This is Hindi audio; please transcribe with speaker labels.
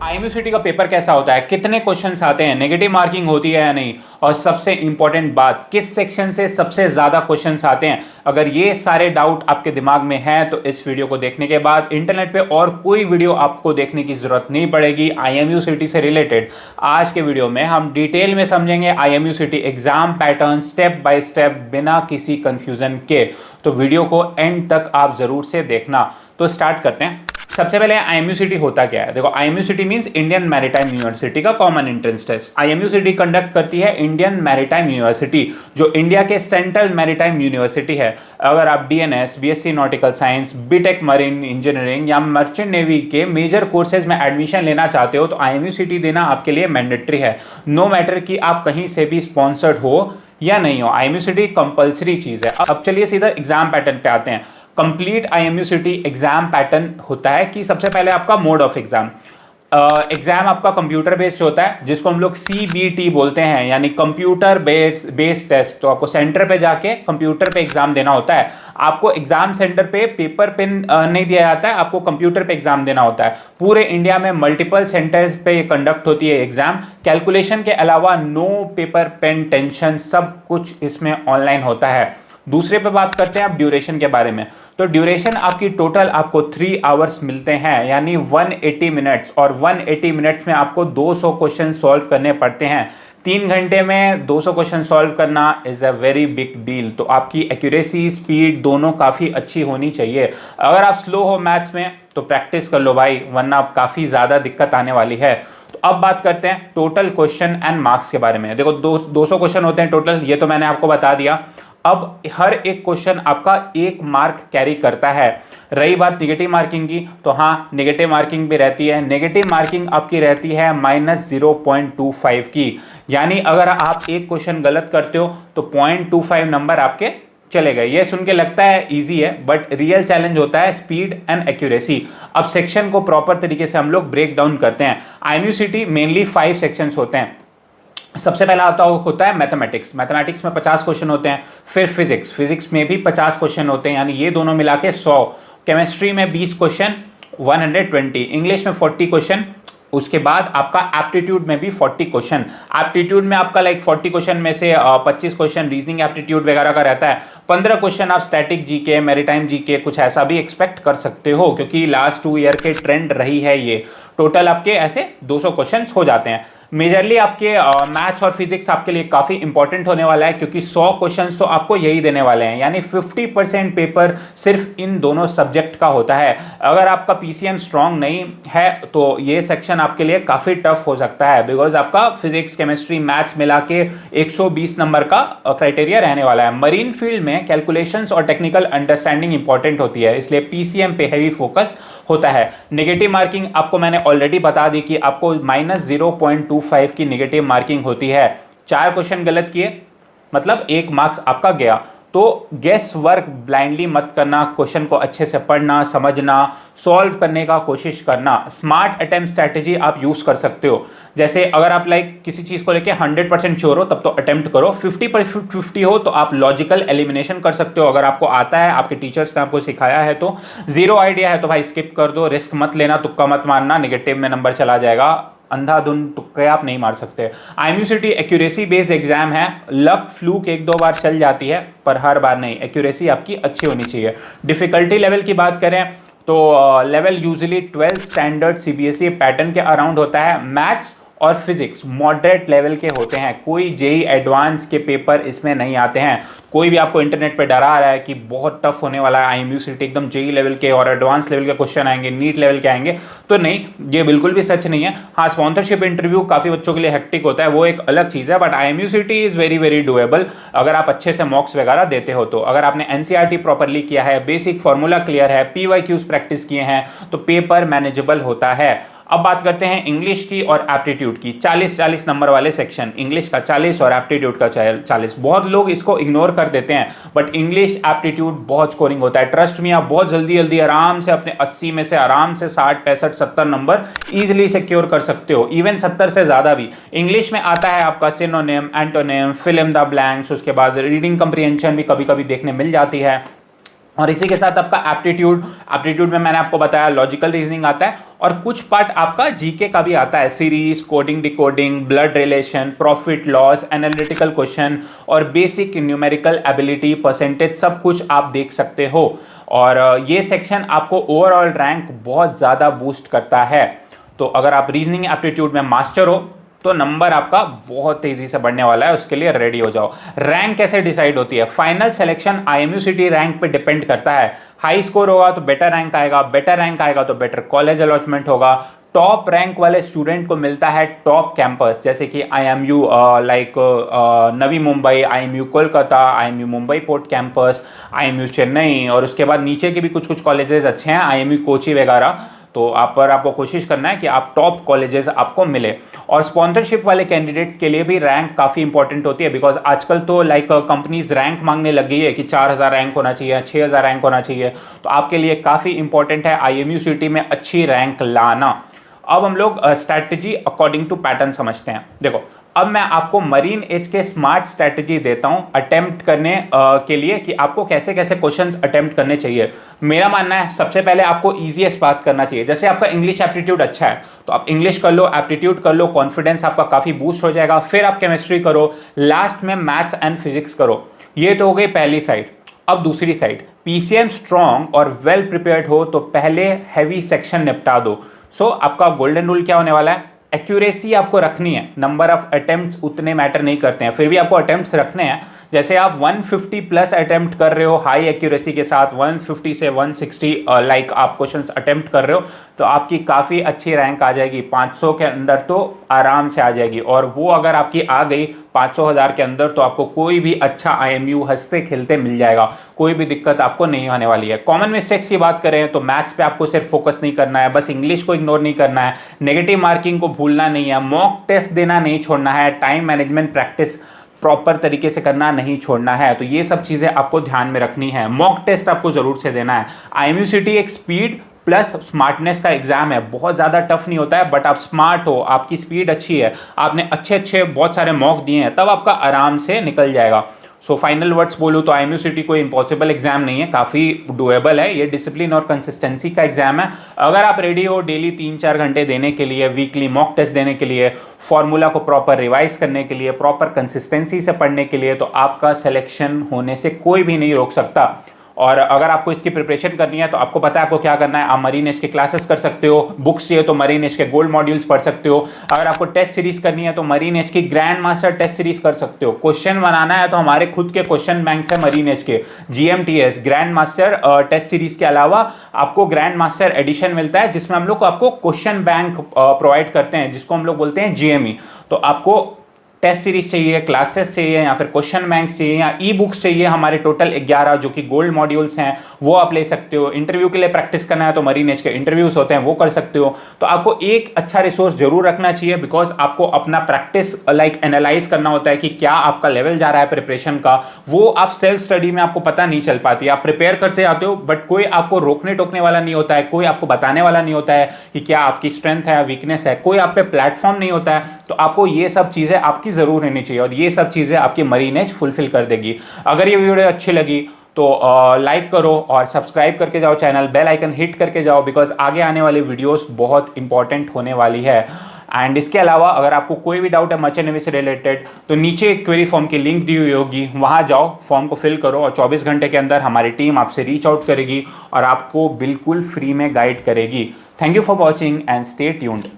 Speaker 1: आईएमयूसीटी का पेपर कैसा होता है, कितने क्वेश्चंस आते हैं, नेगेटिव मार्किंग होती है या नहीं, और सबसे इंपॉर्टेंट बात, किस सेक्शन से सबसे ज्यादा क्वेश्चंस आते हैं। अगर ये सारे डाउट आपके दिमाग में हैं तो इस वीडियो को देखने के बाद इंटरनेट पे और कोई वीडियो आपको देखने की जरूरत नहीं पड़ेगी आईएमयूसीटी से रिलेटेड। आज के वीडियो में हम डिटेल में समझेंगे IMUCT exam pattern step by step बिना किसी कंफ्यूजन के। तो वीडियो को एंड तक आप जरूर से देखना। तो स्टार्ट करते हैं। सबसे पहले आईएमयूसीटी होता क्या है। देखो, IMUCET means Indian maritime university का common entrance test. IMUCET conduct करती है इंडियन मैरीटाइम यूनिवर्सिटी, जो इंडिया के सेंट्रल मैरीटाइम यूनिवर्सिटी है। अगर आप DNS, BSc nautical science, BTech marine engineering या मर्चेंट नेवी के मेजर कोर्सेज में एडमिशन लेना चाहते हो तो आईएमयूसीटी देना आपके लिए मैंडेटरी है। नो मैटर कि आप कहीं से भी स्पॉन्सर्ड हो या नहीं हो, आईएमयूसीटी कंपल्सरी चीज है। अब चलिए सीधा एग्जाम पैटर्न पे आते हैं। कंप्लीट आईएमयूसीटी एग्जाम पैटर्न होता है कि सबसे पहले आपका मोड ऑफ एग्जाम। एग्जाम आपका कंप्यूटर बेस्ड होता है, जिसको हम लोग सीबीटी बोलते हैं, यानी कंप्यूटर बेस्ड टेस्ट। तो आपको सेंटर पे जाके कंप्यूटर पे एग्जाम देना होता है। आपको एग्जाम सेंटर पे पेपर पेन नहीं दिया जाता है, आपको कंप्यूटर पे एग्जाम देना होता है। पूरे इंडिया में मल्टीपल सेंटर्स पे कंडक्ट होती है एग्जाम। कैलकुलेशन के अलावा नो पेपर पेन टेंशन, सब कुछ इसमें ऑनलाइन होता है। दूसरे पे बात करते हैं आप ड्यूरेशन के बारे में। तो ड्यूरेशन आपकी टोटल आपको 3 आवर्स मिलते हैं, यानी 180 मिनट्स, और 180 मिनट्स में आपको 200 क्वेश्चन सॉल्व करने पड़ते हैं। 3 घंटे में 200 क्वेश्चन सॉल्व करना is a very big deal. तो आपकी एक्यूरेसी, स्पीड दोनों काफ़ी अच्छी होनी चाहिए। अगर आप स्लो हो मैथ्स में तो प्रैक्टिस कर लो भाई, वरना काफ़ी ज़्यादा दिक्कत आने वाली है। तो अब बात करते हैं टोटल क्वेश्चन एंड मार्क्स के बारे में। देखो, 200 क्वेश्चन होते हैं टोटल, ये तो मैंने आपको बता दिया। अब हर एक क्वेश्चन आपका 1 मार्क कैरी करता है। रही बात निगेटिव मार्किंग की, तो हाँ, निगेटिव मार्किंग भी रहती है। नेगेटिव मार्किंग आपकी रहती है -0.25 की, यानी अगर आप एक क्वेश्चन गलत करते हो तो 0.25 नंबर आपके चले गए। ये सुन के लगता है इजी है, बट रियल चैलेंज होता है स्पीड एंड एक्यूरेसी। अब सेक्शन को प्रॉपर तरीके से हम लोग ब्रेक डाउन करते हैं। आईएमयूसीटी मेनली 5 सेक्शंस होते हैं। सबसे पहला होता है मैथमेटिक्स। मैथमेटिक्स में 50 क्वेश्चन होते हैं। फिर फिजिक्स में भी 50 क्वेश्चन होते हैं, यानी ये दोनों मिला के 100। केमिस्ट्री में 20 क्वेश्चन, 120। इंग्लिश में 40 क्वेश्चन। उसके बाद आपका एप्टीट्यूड में भी 40 क्वेश्चन। एप्टीट्यूड में आपका 40 क्वेश्चन में से 25 क्वेश्चन रीजनिंग एप्टीट्यूड वगैरह का रहता है। 15 क्वेश्चन आप स्टैटिक जीके, मैरीटाइम जीके, कुछ ऐसा भी एक्सपेक्ट कर सकते हो, क्योंकि लास्ट 2 ईयर के ट्रेंड रही है ये। टोटल आपके ऐसे 200 क्वेश्चन हो जाते हैं। मेजरली आपके मैथ्स और फिजिक्स आपके लिए काफ़ी इंपॉर्टेंट होने वाला है, क्योंकि 100 क्वेश्चंस तो आपको यही देने वाले हैं, यानी 50% पेपर सिर्फ इन दोनों सब्जेक्ट का होता है। अगर आपका पीसीएम स्ट्रांग नहीं है तो ये सेक्शन आपके लिए काफ़ी टफ हो सकता है, बिकॉज आपका फिजिक्स, केमिस्ट्री, मैथ्स मिला के 120 नंबर का क्राइटेरिया रहने वाला है। मरीन फील्ड में कैलकुलेशंस और टेक्निकल अंडरस्टैंडिंग इंपॉर्टेंट होती है, इसलिए पीसीएम पे हैवी फोकस होता है। नेगेटिव मार्किंग आपको मैंने ऑलरेडी बता दी कि आपको -0.25 की नेगेटिव मार्किंग होती है। 4 क्वेश्चन गलत किए मतलब 1 मार्क्स आपका गया। तो गेस वर्क ब्लाइंडली मत करना, क्वेश्चन को अच्छे से पढ़ना, समझना, सॉल्व करने का कोशिश करना। स्मार्ट अटेम्प्ट स्ट्रैटेजी आप यूज कर सकते हो। जैसे अगर आप किसी चीज को लेके 100% श्योर हो तब तो अटेम्प्ट करो। 50% हो तो आप लॉजिकल एलिमिनेशन कर सकते हो। अगर आपको आता है, आपके टीचर्स ने आपको सिखाया है तो। 0 आइडिया है तो भाई स्किप कर दो, रिस्क मत लेना, तुक्का मत मारना, नेगेटिव में नंबर चला जाएगा। अंधाधुन तुक्के आप नहीं मार सकते। आईएमयूसीटी एक्यूरेसी बेस्ड एग्जाम है। लक फ्लूक 1-2 बार चल जाती है, पर हर बार नहीं। एक्यूरेसी आपकी अच्छी होनी चाहिए। डिफिकल्टी लेवल की बात करें तो level usually 12 standard CBSE pattern के अराउंड होता है। मैथ्स और फिजिक्स मॉडरेट लेवल के होते हैं। कोई जेई एडवांस के पेपर इसमें नहीं आते हैं। कोई भी आपको इंटरनेट पे डरा रहा है कि बहुत टफ होने वाला है आईएमयूसीटी, एकदम जेई लेवल के और एडवांस लेवल के क्वेश्चन आएंगे, नीट लेवल के आएंगे, तो नहीं, ये बिल्कुल भी सच नहीं है। हाँ, स्पॉन्सरशिप इंटरव्यू काफ़ी बच्चों के लिए हेक्टिक होता है, वो एक अलग चीज़ है, but IMUCT is very very doable अगर आप अच्छे से मॉक्स वगैरह देते हो तो। अगर आपने एनसीईआरटी प्रॉपरली किया है, बेसिक फॉर्मूला क्लियर है, पीवाईक्यूज प्रैक्टिस किए हैं, तो पेपर मैनेजेबल होता है। अब बात करते हैं इंग्लिश की और एप्टीट्यूड की। 40-40 नंबर वाले सेक्शन, इंग्लिश का 40 और एप्टीट्यूड का 40। बहुत लोग इसको इग्नोर कर देते हैं, बट इंग्लिश एप्टीट्यूड बहुत स्कोरिंग होता है। ट्रस्ट मी, आप बहुत जल्दी जल्दी आराम से अपने 80 में से आराम से 60, 65, 70 नंबर इजिली सिक्योर कर सकते हो, इवन 70 से ज़्यादा भी। इंग्लिश में आता है आपका synonym, antonym, fill in the blanks, उसके बाद रीडिंग कंप्रीहेंशन भी कभी कभी देखने मिल जाती है। और इसी के साथ आपका एप्टीट्यूड, एप्टीट्यूड में मैंने आपको बताया लॉजिकल रीजनिंग आता है, और कुछ पार्ट आपका जीके का भी आता है, series, coding, decoding, blood relation, profit loss, analytical question और बेसिक न्यूमेरिकल एबिलिटी, परसेंटेज, सब कुछ आप देख सकते हो। और ये सेक्शन आपको ओवरऑल रैंक बहुत ज़्यादा बूस्ट करता है। तो अगर आप रीजनिंग एप्टीट्यूड में मास्टर हो तो नंबर आपका बहुत तेजी से बढ़ने वाला है, उसके लिए रेडी हो जाओ। रैंक कैसे डिसाइड होती है? फाइनल सिलेक्शन IMUCT रैंक पे डिपेंड करता है। हाई स्कोर होगा तो बेटर रैंक आएगा, बेटर रैंक आएगा तो बेटर कॉलेज अलॉटमेंट होगा। टॉप रैंक वाले स्टूडेंट को मिलता है टॉप कैंपस, जैसे कि IMU like Navi Mumbai, IMU Kolkata, IMU Mumbai port campus, IMU Chennai, और उसके बाद नीचे के भी कुछ कुछ कॉलेजेस अच्छे हैं, IMU कोची वगैरह। तो आपको कोशिश करना है कि आप टॉप कॉलेजेस आपको मिले। और स्पॉन्सरशिप वाले कैंडिडेट के लिए भी रैंक काफ़ी इंपॉर्टेंट होती है, बिकॉज आजकल तो लाइक कंपनीज रैंक मांगने लग गई है कि 4000 रैंक होना चाहिए, 6000 रैंक होना चाहिए। तो आपके लिए काफ़ी इंपॉर्टेंट है IMUCT में अच्छी रैंक लाना। अब हम लोग स्ट्रैटेजी अकॉर्डिंग टू पैटर्न समझते हैं। देखो, अब मैं आपको मरीन एज के स्मार्ट स्ट्रैटेजी देता हूं अटेम्प्ट करने के लिए कि आपको कैसे कैसे क्वेश्चंस अटेम्प्ट करने चाहिए। मेरा मानना है सबसे पहले आपको ईजीएस्ट बात करना चाहिए। जैसे आपका इंग्लिश एप्टीट्यूड अच्छा है तो आप इंग्लिश कर लो, एप्टीट्यूड कर लो, कॉन्फिडेंस आपका काफ़ी बूस्ट हो जाएगा। फिर आप केमिस्ट्री करो, लास्ट में मैथ्स एंड फिजिक्स करो। ये तो हो गई पहली साइड। अब दूसरी साइड, PCM स्ट्रॉन्ग और वेल प्रिपेयर्ड हो तो पहले हैवी सेक्शन निपटा दो। आपका गोल्डन रूल क्या होने वाला है? एक्यूरेसी आपको रखनी है, नंबर ऑफ अटेम्प्ट्स उतने मैटर नहीं करते हैं, फिर भी आपको अटेम्प्ट्स रखने हैं। जैसे आप 150 प्लस अटेम्प्ट कर रहे हो हाई एक्यूरेसी के साथ, 150 से 160 लाइक आप क्वेश्चंस अटेम्प्ट कर रहे हो, तो आपकी काफ़ी अच्छी रैंक आ जाएगी। 500 के अंदर तो आराम से आ जाएगी, और वो अगर आपकी आ गई 500,000 के अंदर तो आपको कोई भी अच्छा IMU हंसते खेलते मिल जाएगा, कोई भी दिक्कत आपको नहीं होने वाली है। कॉमन मिस्टेक्स की बात करें तो मैथ्स पे आपको सिर्फ फोकस नहीं करना है, बस इंग्लिश को इग्नोर नहीं करना है, नेगेटिव मार्किंग को भूलना नहीं है, मॉक टेस्ट देना नहीं छोड़ना है, टाइम मैनेजमेंट प्रैक्टिस प्रॉपर तरीके से करना नहीं छोड़ना है। तो ये सब चीज़ें आपको ध्यान में रखनी है। मॉक टेस्ट आपको ज़रूर से देना है। IMUCT एक स्पीड प्लस स्मार्टनेस का एग्जाम है, बहुत ज़्यादा टफ नहीं होता है, बट आप स्मार्ट हो, आपकी स्पीड अच्छी है, आपने अच्छे अच्छे बहुत सारे मॉक दिए हैं, तब आपका आराम से निकल जाएगा। फाइनल वर्ड्स बोलूँ तो IMUCT कोई इंपॉसिबल एग्जाम नहीं है, काफ़ी डुएबल है। ये डिसिप्लिन और कंसिस्टेंसी का एग्जाम है। अगर आप रेडी हो डेली 3-4 घंटे देने के लिए, वीकली मॉक टेस्ट देने के लिए, फॉर्मूला को प्रॉपर रिवाइज करने के लिए, प्रॉपर कंसिस्टेंसी से पढ़ने के लिए, तो आपका सिलेक्शन होने से कोई भी नहीं रोक सकता। और अगर आपको इसकी प्रिपरेशन करनी है तो आपको पता है आपको क्या करना है। आप मरीन एज के क्लासेस कर सकते हो, बुक्स चाहिए तो मरीन एज के गोल्ड मॉड्यूल्स पढ़ सकते हो। अगर आपको टेस्ट सीरीज करनी है तो मरीन एज की ग्रैंड मास्टर टेस्ट सीरीज कर सकते हो। क्वेश्चन बनाना है तो हमारे खुद के क्वेश्चन बैंक है मरीन एज के, GMTS grand master test series के अलावा आपको ग्रैंड मास्टर एडिशन मिलता है, जिसमें हम लोग आपको क्वेश्चन बैंक प्रोवाइड करते हैं, जिसको हम लोग बोलते हैं GME। तो आपको टेस्ट सीरीज चाहिए, क्लासेस चाहिए, या फिर क्वेश्चन बैंक्स चाहिए, या ई बुक्स चाहिए, हमारे टोटल 11 जो कि गोल्ड मॉड्यूल्स हैं वो आप ले सकते हो। इंटरव्यू के लिए प्रैक्टिस करना है तो मरीन एज के इंटरव्यूज होते हैं, वो कर सकते हो। तो आपको एक अच्छा रिसोर्स जरूर रखना चाहिए, बिकॉज आपको अपना प्रैक्टिस लाइक एनालाइज करना होता है कि क्या आपका लेवल जा रहा है प्रिपरेशन का। वो आप सेल्फ स्टडी में आपको पता नहीं चल पाती, आप प्रिपेयर करते जाते हो बट कोई आपको रोकने टोकने वाला नहीं होता है, कोई आपको बताने वाला नहीं होता है कि क्या आपकी स्ट्रेंथ है या वीकनेस है, कोई आप पे प्लेटफॉर्म नहीं होता है। तो आपको ये सब चीज़ें आपकी जरूर रहनी चाहिए, और ये सब चीजें आपकी मरीन एज फुलफिल कर देगी। अगर ये वीडियो अच्छी लगी तो लाइक करो और सब्सक्राइब करके जाओ चैनल, बेल आइकन हिट करके जाओ, बिकॉज आगे आने वाली वीडियोस बहुत इंपॉर्टेंट होने वाली है। एंड इसके अलावा अगर आपको कोई भी डाउट है मर्चेंट नेवी से रिलेटेड तो नीचे क्वेरी फॉर्म की लिंक दी हुई होगी, वहां जाओ, फॉर्म को फिल करो, और 24 घंटे के अंदर हमारी टीम आपसे रीच आउट करेगी और आपको बिल्कुल फ्री में गाइड करेगी। Thank you for watching and stay tuned.